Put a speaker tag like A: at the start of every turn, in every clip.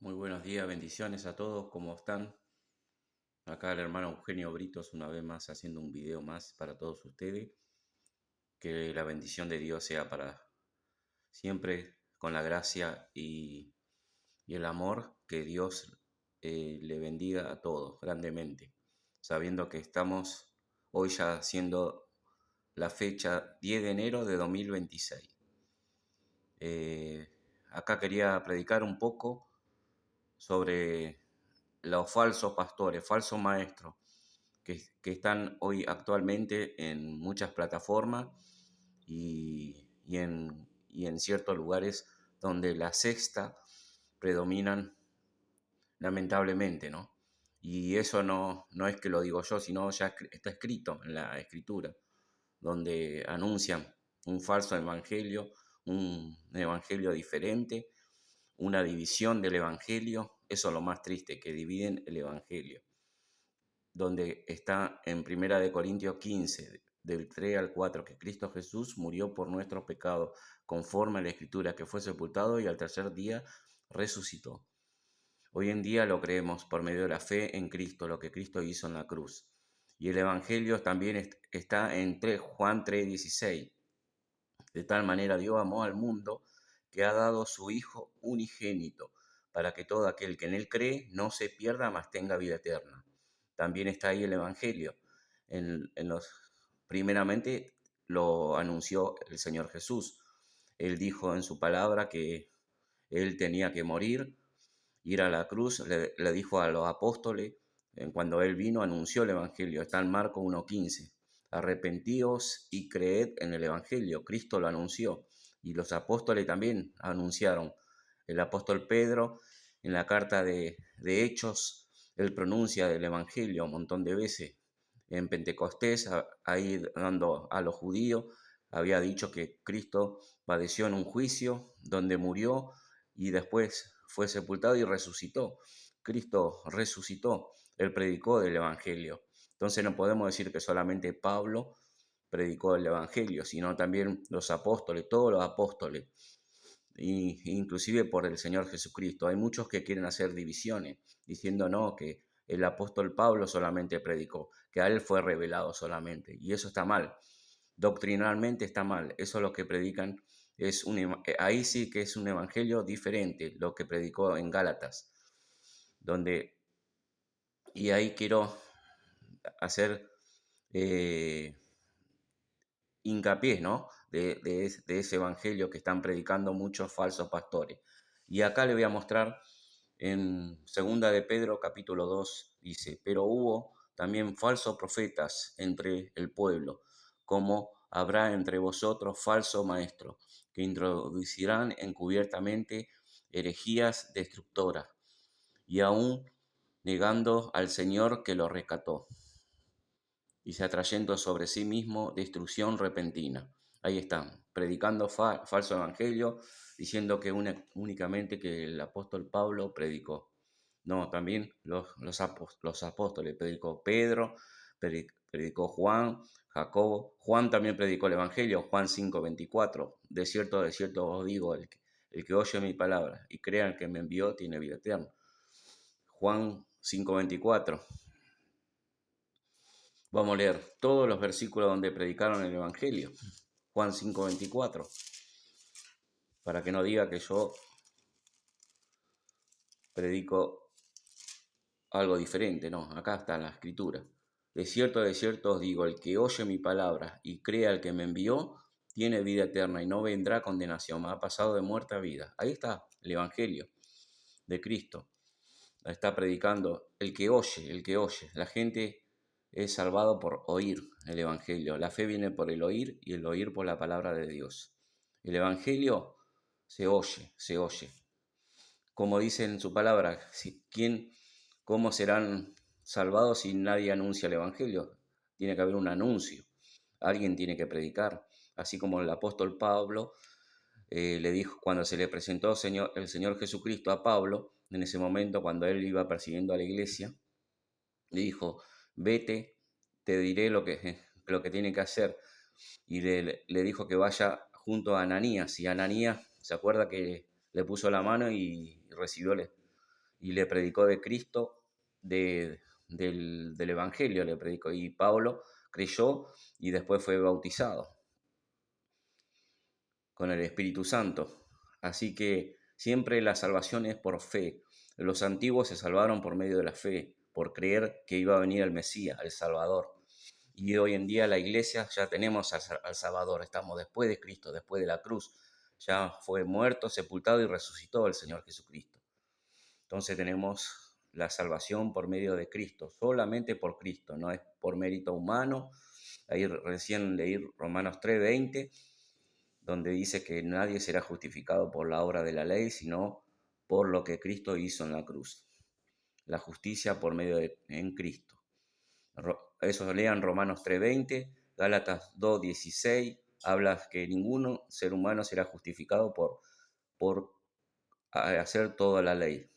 A: Muy buenos días, bendiciones a todos, ¿cómo están? Acá el hermano Eugenio Britos una vez más haciendo un video más para todos ustedes. Que la bendición de Dios sea para siempre con la gracia y el amor que Dios le bendiga a todos grandemente. Sabiendo que estamos hoy ya siendo la fecha 10 de enero de 2026. Eh, Acá quería predicar un poco sobre los falsos pastores, falsos maestros que están hoy actualmente en muchas plataformas y en ciertos lugares donde la sexta predominan lamentablemente, ¿no? Y eso no es que lo digo yo, sino ya está escrito en la escritura, donde anuncian un falso evangelio, un evangelio diferente, una división del evangelio. Eso es lo más triste, que dividen el evangelio, donde está en Primera de Corintios 15, del 3 al 4, que Cristo Jesús murió por nuestros pecados, conforme a la Escritura, que fue sepultado y al tercer día resucitó. Hoy en día lo creemos por medio de la fe en Cristo, lo que Cristo hizo en la cruz. Y el Evangelio también está en Juan 3:16. De tal manera Dios amó al mundo que ha dado su Hijo unigénito, para que todo aquel que en él cree no se pierda, mas tenga vida eterna. También está ahí el Evangelio. Primeramente lo anunció el Señor Jesús. Él dijo en su palabra que él tenía que morir, ir a la cruz. Le dijo a los apóstoles, cuando él vino, anunció el Evangelio. Está en Marcos 1:15. Arrepentíos y creed en el Evangelio. Cristo lo anunció y los apóstoles también anunciaron. El apóstol Pedro, en la carta de Hechos, él pronuncia el Evangelio un montón de veces. En Pentecostés, ahí dando a los judíos, había dicho que Cristo padeció en un juicio donde murió y después fue sepultado y resucitó. Cristo resucitó, él predicó del Evangelio. Entonces no podemos decir que solamente Pablo predicó el Evangelio, sino también los apóstoles, todos los apóstoles, inclusive por el Señor Jesucristo. Hay muchos que quieren hacer divisiones, diciendo no, que el apóstol Pablo solamente predicó, que a él fue revelado solamente, y eso está mal. Doctrinalmente está mal. Eso es lo que predican. Ahí sí que es un evangelio diferente, lo que predicó en Gálatas, donde, y ahí quiero hacer eh, hincapié, ¿no? De ese evangelio que están predicando muchos falsos pastores. Y acá le voy a mostrar en Segunda de Pedro, capítulo 2, dice: pero hubo también falsos profetas entre el pueblo, como habrá entre vosotros falsos maestros, que introducirán encubiertamente herejías destructoras, y aún negando al Señor que lo rescató, y se atrayendo sobre sí mismo destrucción repentina. Ahí están, predicando falso evangelio, diciendo que únicamente que el apóstol Pablo predicó. No, también los apóstoles, predicó Pedro, predicó Juan, Jacobo. Juan también predicó el evangelio, Juan 5:24. De cierto os digo, el que oye mi palabra y crea el que me envió tiene vida eterna. Juan 5:24. Vamos a leer todos los versículos donde predicaron el Evangelio. Juan 5:24. Para que no diga que yo predico algo diferente. No, acá está en la escritura. De cierto os digo, el que oye mi palabra y crea al que me envió, tiene vida eterna y no vendrá condenación, ha pasado de muerte a vida. Ahí está el Evangelio de Cristo. Está predicando el que oye, el que oye. La gente es salvado por oír el Evangelio. La fe viene por el oír y el oír por la palabra de Dios. El Evangelio se oye, se oye. Como dice en su palabra, ¿cómo serán salvados si nadie anuncia el Evangelio? Tiene que haber un anuncio. Alguien tiene que predicar. Así como el apóstol Pablo le dijo, cuando se le presentó el Señor Jesucristo a Pablo, en ese momento cuando él iba persiguiendo a la iglesia, le dijo: vete, te diré lo que tiene que hacer. Y le dijo que vaya junto a Ananías. Y Ananías se acuerda que le puso la mano y recibió y le predicó de Cristo, del Evangelio le predicó. Y Pablo creyó y después fue bautizado con el Espíritu Santo. Así que siempre la salvación es por fe. Los antiguos se salvaron por medio de la fe, por creer que iba a venir el Mesías, el Salvador. Y hoy en día la iglesia ya tenemos al Salvador, estamos después de Cristo, después de la cruz. Ya fue muerto, sepultado y resucitó el Señor Jesucristo. Entonces tenemos la salvación por medio de Cristo, solamente por Cristo, no es por mérito humano. Ahí recién leí Romanos 3:20, donde dice que nadie será justificado por la obra de la ley, sino por lo que Cristo hizo en la cruz. La justicia por medio en Cristo. Eso lean Romanos 3:20, Gálatas 2:16, habla que ningún ser humano será justificado por hacer toda la ley.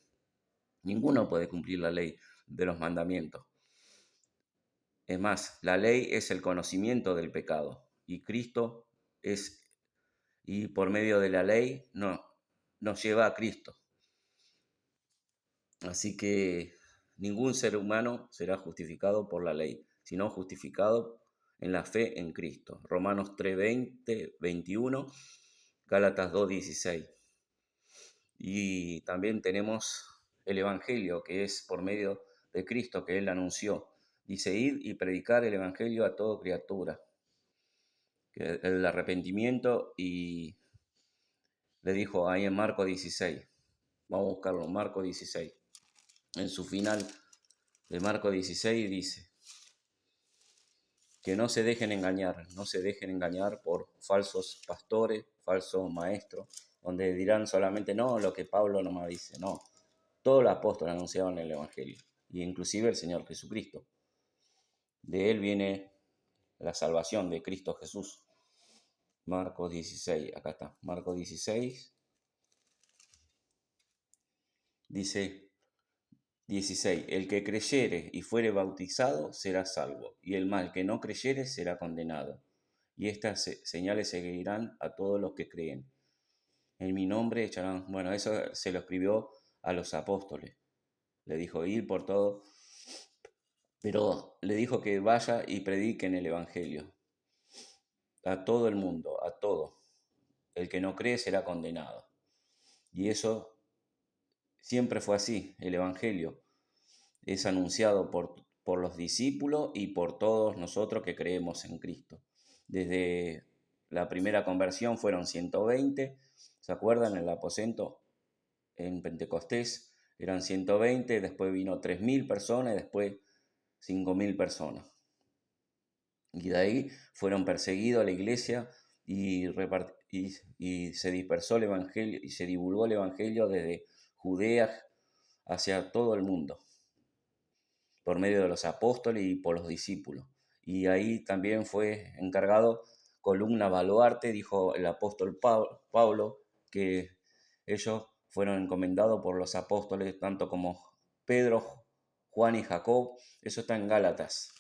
A: Ninguno puede cumplir la ley de los mandamientos. Es más, la ley es el conocimiento del pecado y Cristo es, y por medio de la ley nos lleva a Cristo. Así que ningún ser humano será justificado por la ley, sino justificado en la fe en Cristo. Romanos 3:20, 21, Gálatas 2:16. Y también tenemos el Evangelio, que es por medio de Cristo que Él anunció. Dice, id y predicar el Evangelio a toda criatura. Que el arrepentimiento, y le dijo ahí en Marcos 16. Vamos a buscarlo, Marcos 16. En su final de Marcos 16 dice, que no se dejen engañar por falsos pastores, falsos maestros, donde dirán solamente, no, lo que Pablo nomás dice, no. Todos los apóstoles anunciaban el Evangelio, y inclusive el Señor Jesucristo. De Él viene la salvación, de Cristo Jesús. Marcos 16, acá está, Marcos 16, dice 16, el que creyere y fuere bautizado será salvo, y el mal que no creyere será condenado. Y estas señales seguirán a todos los que creen. En mi nombre echarán, bueno, eso se lo escribió a los apóstoles. Le dijo ir por todo, pero le dijo que vaya y prediquen el Evangelio a todo el mundo, a todo. El que no cree será condenado. Y eso siempre fue así, el Evangelio es anunciado por los discípulos y por todos nosotros que creemos en Cristo. Desde la primera conversión fueron 120, ¿se acuerdan? En el aposento, en Pentecostés eran 120, después vino 3.000 personas y después 5.000 personas. Y de ahí fueron perseguidos a la iglesia y se dispersó el Evangelio y se divulgó el Evangelio desde Judea hacia todo el mundo, por medio de los apóstoles y por los discípulos. Y ahí también fue encargado columna baluarte, dijo el apóstol Pablo, que ellos fueron encomendados por los apóstoles, tanto como Pedro, Juan y Jacob. Eso está en Gálatas.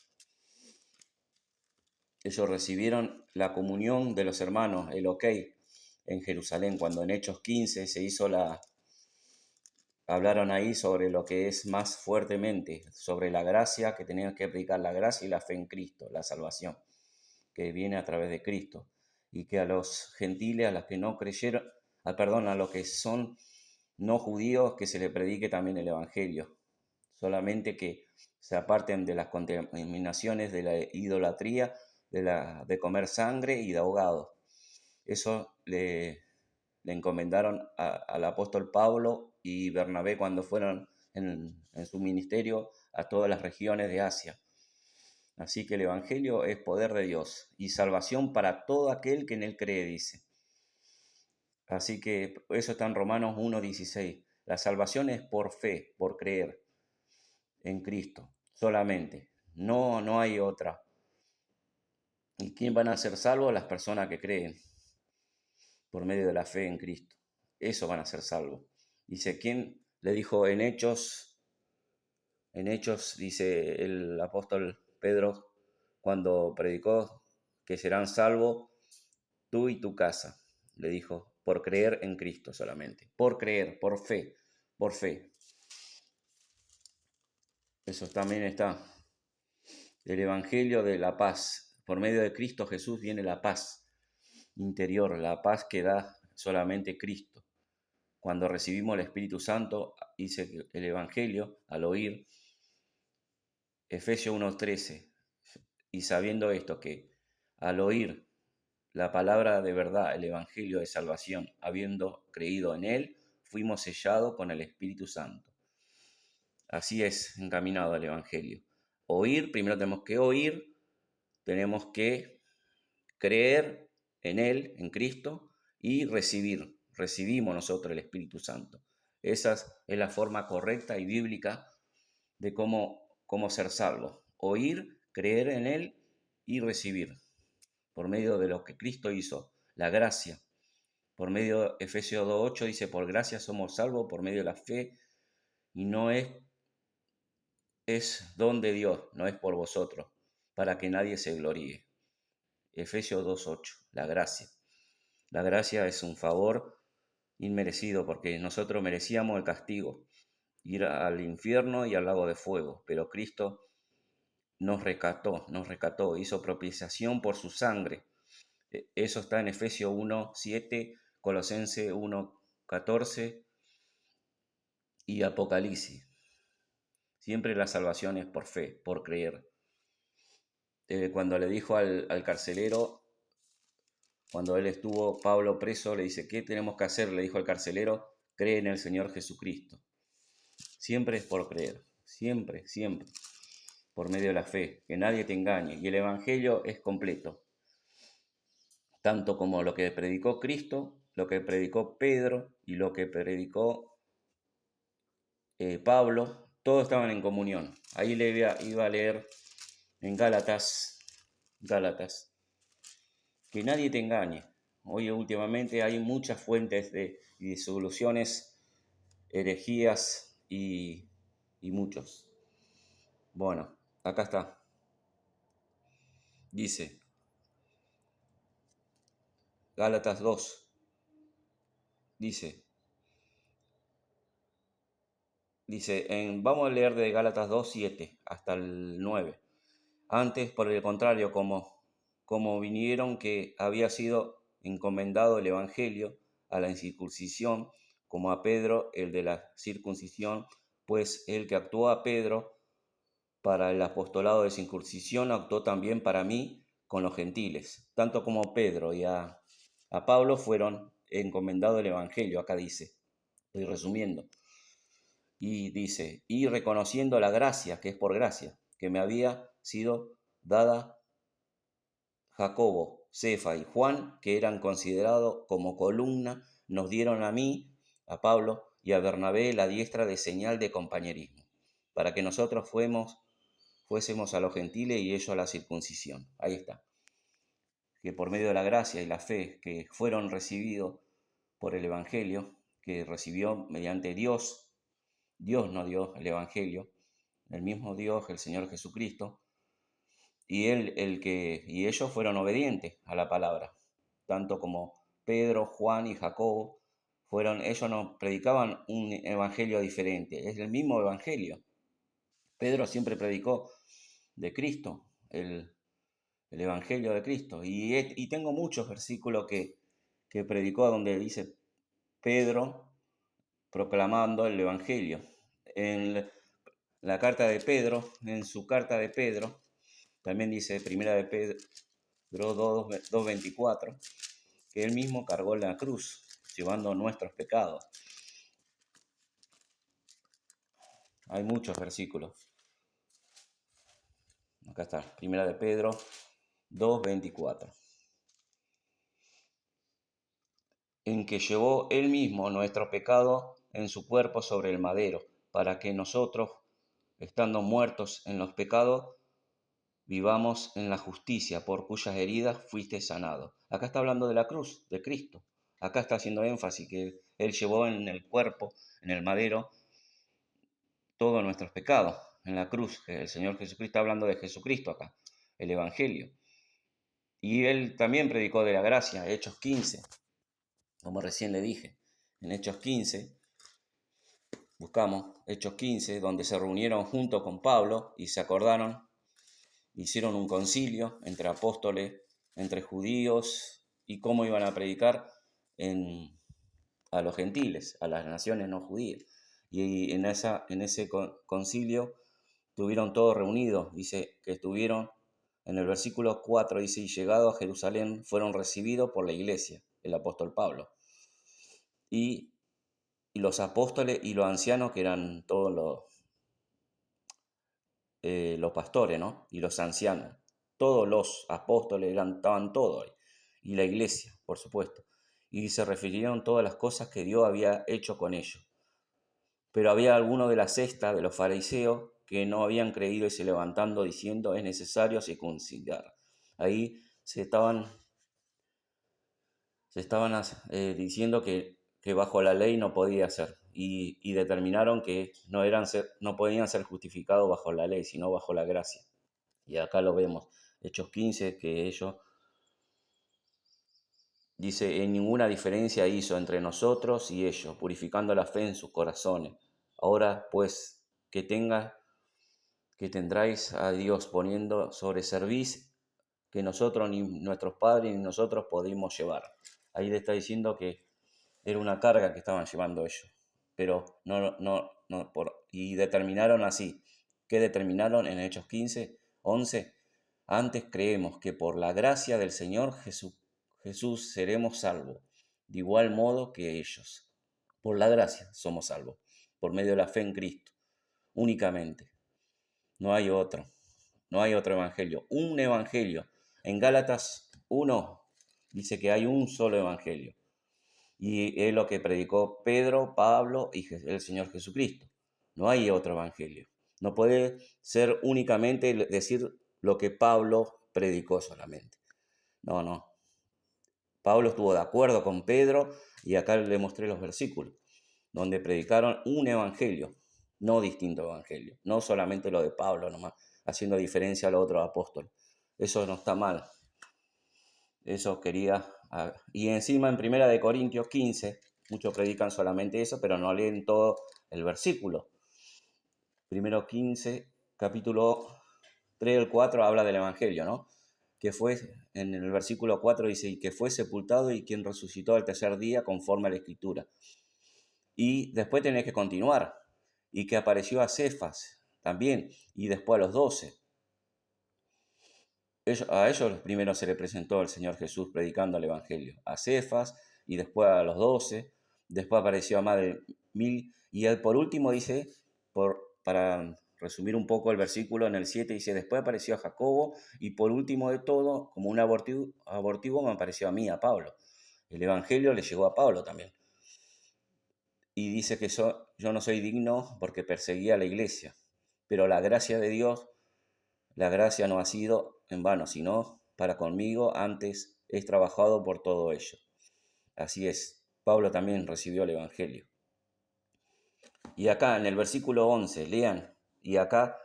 A: Ellos recibieron la comunión de los hermanos, el ok, en Jerusalén, cuando en Hechos 15 se hizo hablaron ahí sobre lo que es más fuertemente, sobre la gracia, que tenían que predicar la gracia y la fe en Cristo, la salvación, que viene a través de Cristo, y que a los gentiles, a los que no creyeron, a los que son no judíos, que se le predique también el Evangelio, solamente que se aparten de las contaminaciones de la idolatría, de comer sangre y de ahogados. Eso le encomendaron al apóstol Pablo y Bernabé cuando fueron en su ministerio a todas las regiones de Asia. Así que el Evangelio es poder de Dios y salvación para todo aquel que en él cree, dice. Así que eso está en Romanos 1:16. La salvación es por fe, por creer en Cristo, solamente. No hay otra. ¿Y quién van a ser salvos? Las personas que creen por medio de la fe en Cristo. Eso van a ser salvos. Dice, ¿quién le dijo en Hechos? En Hechos dice el apóstol Pedro cuando predicó que serán salvos tú y tu casa. Le dijo, por creer en Cristo solamente. Por creer, por fe, por fe. Eso también está. El Evangelio de la paz. Por medio de Cristo Jesús viene la paz interior, la paz que da solamente Cristo. Cuando recibimos el Espíritu Santo, dice que el Evangelio, al oír Efesios 1:13, y sabiendo esto, que al oír la palabra de verdad, el Evangelio de salvación, habiendo creído en él, fuimos sellados con el Espíritu Santo. Así es encaminado el Evangelio. Oír, primero tenemos que oír, tenemos que creer en él, en Cristo, y recibir. Recibimos nosotros el Espíritu Santo. Esa es la forma correcta y bíblica de cómo ser salvo. Oír, creer en él y recibir. Por medio de lo que Cristo hizo, la gracia. Por medio de Efesios 2:8 dice, por gracia somos salvos por medio de la fe, y no es don de Dios, no es por vosotros, para que nadie se gloríe. Efesios 2:8, la gracia. La gracia es un favor inmerecido porque nosotros merecíamos el castigo, ir al infierno y al lago de fuego, pero Cristo nos rescató, hizo propiciación por su sangre. Eso está en Efesios 1:7, Colosenses 1:14 y Apocalipsis. Siempre la salvación es por fe, por creer. Cuando le dijo al carcelero, cuando él estuvo, Pablo, preso, le dice, ¿qué tenemos que hacer? Le dijo al carcelero, cree en el Señor Jesucristo. Siempre es por creer, siempre, siempre, por medio de la fe, que nadie te engañe. Y el Evangelio es completo, tanto como lo que predicó Cristo, lo que predicó Pedro y lo que predicó Pablo, todos estaban en comunión. Ahí le iba a leer en Gálatas, que nadie te engañe. Hoy últimamente hay muchas fuentes de disoluciones, herejías y muchos. Bueno, acá está. Dice, Gálatas 2, dice, vamos a leer de Gálatas 2:7 hasta el 9. Antes, por el contrario, como vinieron que había sido encomendado el Evangelio a la incircuncisión, como a Pedro el de la circuncisión, pues el que actuó a Pedro para el apostolado de circuncisión actuó también para mí con los gentiles, tanto como Pedro y a Pablo fueron encomendado el Evangelio, acá dice, estoy resumiendo, y dice, y reconociendo la gracia, que es por gracia, que me había sido dada Jacobo, Cefa y Juan, que eran considerados como columna, nos dieron a mí, a Pablo y a Bernabé la diestra de señal de compañerismo, para que nosotros fuésemos a los gentiles y ellos a la circuncisión. Ahí está. Que por medio de la gracia y la fe que fueron recibidos por el Evangelio, que recibió mediante Dios, Dios nos dio el Evangelio, el mismo Dios, el Señor Jesucristo, y ellos fueron obedientes a la palabra, tanto como Pedro, Juan y Jacobo ellos no predicaban un evangelio diferente, es el mismo evangelio. Pedro siempre predicó de Cristo, el evangelio de Cristo, y tengo muchos versículos que predicó donde dice Pedro proclamando el evangelio. En la carta de Pedro, en su carta de Pedro, también dice primera de Pedro 2:24, que él mismo cargó la cruz, llevando nuestros pecados. Hay muchos versículos. Acá está, primera de Pedro 2:24. En que llevó él mismo nuestro pecado en su cuerpo sobre el madero, para que nosotros, estando muertos en los pecados, vivamos en la justicia, por cuyas heridas fuiste sanado. Acá está hablando de la cruz, de Cristo. Acá está haciendo énfasis que él llevó en el cuerpo, en el madero, todos nuestros pecados, en la cruz. El Señor Jesucristo está hablando de Jesucristo acá, el Evangelio. Y él también predicó de la gracia, Hechos 15, como recién le dije. En Hechos 15 buscamos Hechos 15, donde se reunieron junto con Pablo y se acordaron, hicieron un concilio entre apóstoles, entre judíos, y cómo iban a predicar a los gentiles, a las naciones no judías. Y en ese concilio estuvieron todos reunidos, dice que estuvieron, en el versículo 4 dice, y llegado a Jerusalén fueron recibidos por la iglesia, el apóstol Pablo, y, y los apóstoles y los ancianos, que eran todos los pastores, ¿no? Y los ancianos, todos los apóstoles estaban todos ahí, y la iglesia, por supuesto, y se refirieron todas las cosas que Dios había hecho con ellos. Pero había algunos de la cesta de los fariseos que no habían creído y se levantando diciendo, es necesario circuncidar. Ahí se estaban diciendo que bajo la ley no podía ser, y determinaron que no podían ser justificados bajo la ley, sino bajo la gracia. Y acá lo vemos, Hechos 15, que ellos, dice, en ninguna diferencia hizo entre nosotros y ellos, purificando la fe en sus corazones. Ahora pues, que tendráis a Dios poniendo sobre cerviz, que nosotros ni nuestros padres ni nosotros podíamos llevar. Ahí le está diciendo que era una carga que estaban llevando ellos, pero y determinaron así. ¿Qué determinaron en Hechos 15, 11? Antes creemos que por la gracia del Señor Jesús seremos salvos, de igual modo que ellos. Por la gracia somos salvos, por medio de la fe en Cristo, únicamente. No hay otro, no hay otro evangelio, un evangelio. En Gálatas 1 dice que hay un solo evangelio. Y es lo que predicó Pedro, Pablo y el Señor Jesucristo. No hay otro evangelio. No puede ser únicamente decir lo que Pablo predicó solamente. No, no. Pablo estuvo de acuerdo con Pedro y acá le mostré los versículos, donde predicaron un evangelio, no distinto evangelio. No solamente lo de Pablo nomás, haciendo diferencia a los otros apóstoles. Eso no está mal. Eso quería. Y encima en 1 Corintios 15, muchos predican solamente eso, pero no leen todo el versículo. 1 Corintios 15, capítulo 3 al 4 habla del Evangelio, ¿no? Que fue, en el versículo 4 dice, y que fue sepultado y quien resucitó al tercer día conforme a la Escritura. Y después tenés que continuar. Y que apareció a Cefas también, y después a los 12. A ellos primero se le presentó el Señor Jesús predicando el Evangelio, a Cefas y después a los 12, después apareció a más de 1000, y él por último dice, para resumir un poco el versículo en el 7, dice, después apareció a Jacobo y por último de todo, como un abortivo me apareció a mí, a Pablo. El Evangelio le llegó a Pablo también. Y dice que yo no soy digno porque perseguía a la iglesia, pero la gracia de Dios, la gracia no ha sido en vano, sino para conmigo, antes he trabajado por todo ello. Así es, Pablo también recibió el Evangelio. Y acá en el versículo 11, lean, y acá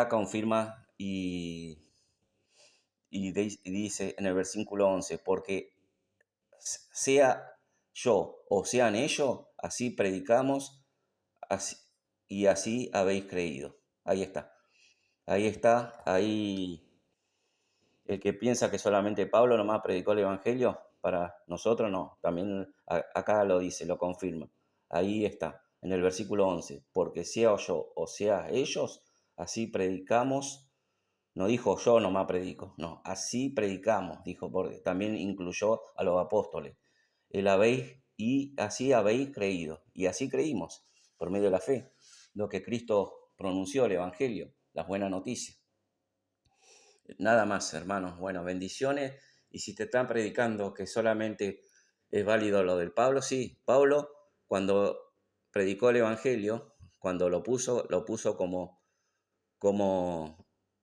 A: confirma y dice en el versículo 11, porque sea yo o sean ellos, así predicamos así, y así habéis creído. Ahí está. Ahí el que piensa que solamente Pablo nomás predicó el Evangelio, para nosotros no, también acá lo dice, lo confirma. Ahí está, en el versículo 11, porque sea yo o sea ellos, así predicamos. No dijo yo nomás predico, no, así predicamos, dijo, porque también incluyó a los apóstoles. Y así habéis creído, y así creímos, por medio de la fe, lo que Cristo pronunció, el Evangelio, las buenas noticias. Nada más, hermanos. Bueno, bendiciones. Y si te están predicando que solamente es válido lo del Pablo, sí, Pablo cuando predicó el Evangelio, cuando lo puso como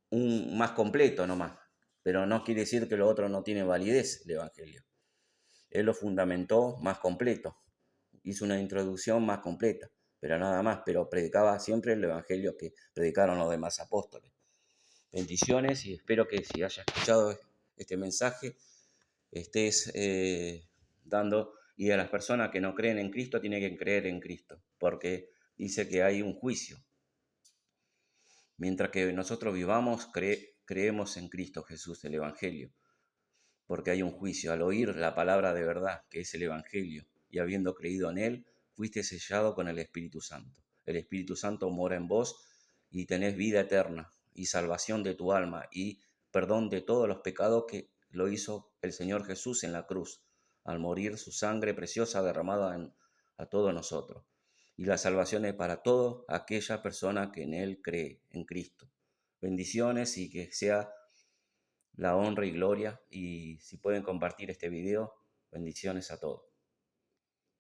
A: un más completo nomás. Pero no quiere decir que lo otro no tiene validez, el Evangelio. Él lo fundamentó más completo, hizo una introducción más completa, pero nada más, pero predicaba siempre el Evangelio que predicaron los demás apóstoles. Bendiciones y espero que si hayas escuchado este mensaje estés dando, y a las personas que no creen en Cristo tienen que creer en Cristo, porque dice que hay un juicio. Mientras que nosotros vivamos, creemos en Cristo Jesús, el Evangelio, porque hay un juicio. Al oír la palabra de verdad, que es el Evangelio, y habiendo creído en él, fuiste sellado con el Espíritu Santo. El Espíritu Santo mora en vos y tenés vida eterna y salvación de tu alma y perdón de todos los pecados que lo hizo el Señor Jesús en la cruz, al morir su sangre preciosa derramada a todos nosotros. Y la salvación es para toda aquella persona que en él cree, en Cristo. Bendiciones y que sea la honra y gloria. Y si pueden compartir este video, bendiciones a todos.